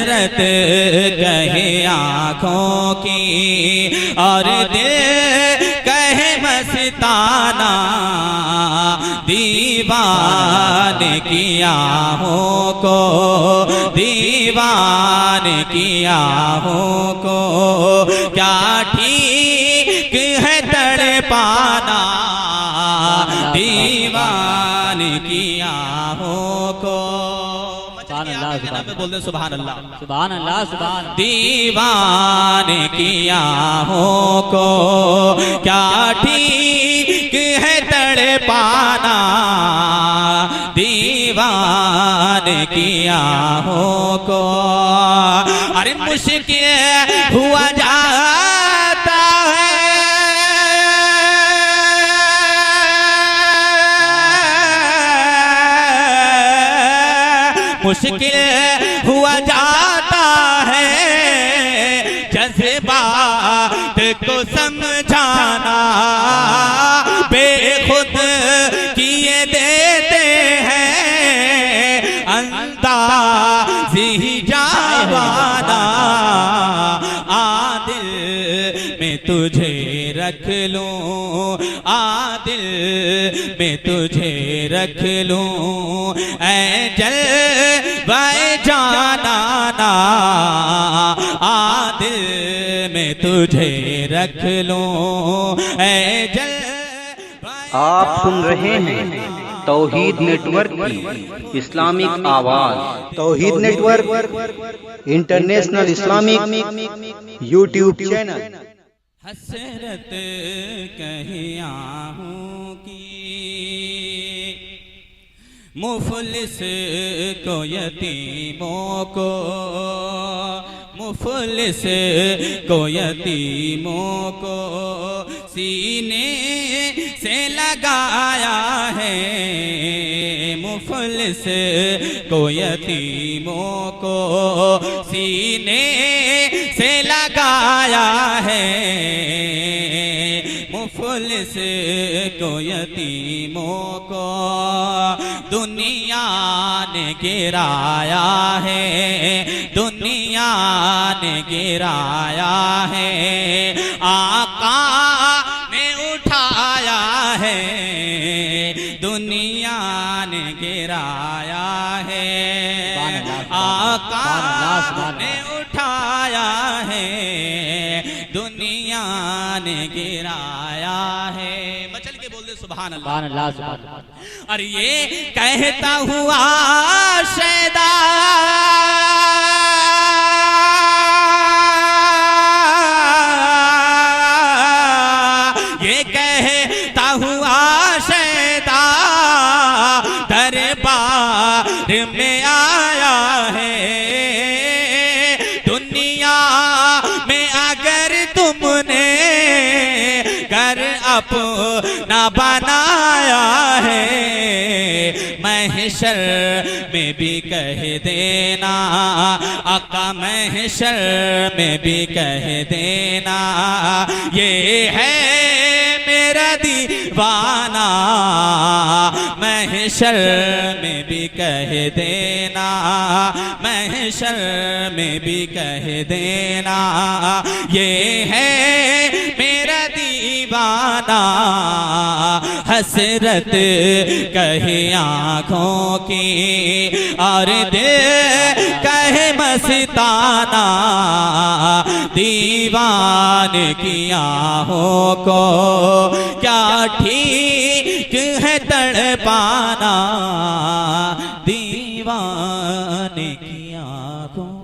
रत कहे आँखों की और दिल कहे मस्ताना, दीवान की आँखों को, दीवान की आँखों को क्या ठीक है तड़पाना, दीवान की आँखों को। बोल दे सुभान अल्लाह, सुभान अल्लाह, सुभान। दीवान की आँखों को क्या ठीक है तड़पाना, दीवान की आँखों को। अरे मुश्किल हुआ जाता है, मुश्किल हुआ जाता है जज्बात को समझाना, बेखुद किए देते हैं अंदाज़ी जावाना, आदिल में तुझे रख लूं, आदिल में तुझे रख लूं, ऐ जलवाए जाना ना, आदिल में तुझे रख लूं, ऐ जलवाए। आप सुन रहे हैं तौहीद नेटवर्क की इस्लामिक आवाज़। Tauheed network international Islamic YouTube channel. हसरत कहीं आहूं की, मुफलिस को यतीमों को, मुफलिस को यतीमों को सीने से लगाया है, मुफलिस को यतीमों को सीने से लगाया है, मुफलिस को यतीमों को दुनिया ने गिराया है, दुनिया ने गिराया है, आका ने उठाया है, दुनिया ने गिराया है, आका ने उठाया है, दुनिया ने गिराया है। मचल के बोल दे सुभान अल्लाह, सुभान अल्लाह, सुभान अल्लाह। और ये कहता हुआ शैदा ये कहता हुआ शैदा दरबार में आया है, दुनिया में अगर तुमने घर अपना बनाया है, महशर में भी कह देना, आका महशर में भी कह देना, ये है मेरा दीवाना, महशर में भी कह देना, महशर में भी कह देना, ये है मेरा दीवाना। हसरत कहे आँखों की और दिल कहे मस्ताना, दीवान की आँखों को क्या ठीक है तड़पाना, दीवान की आँखों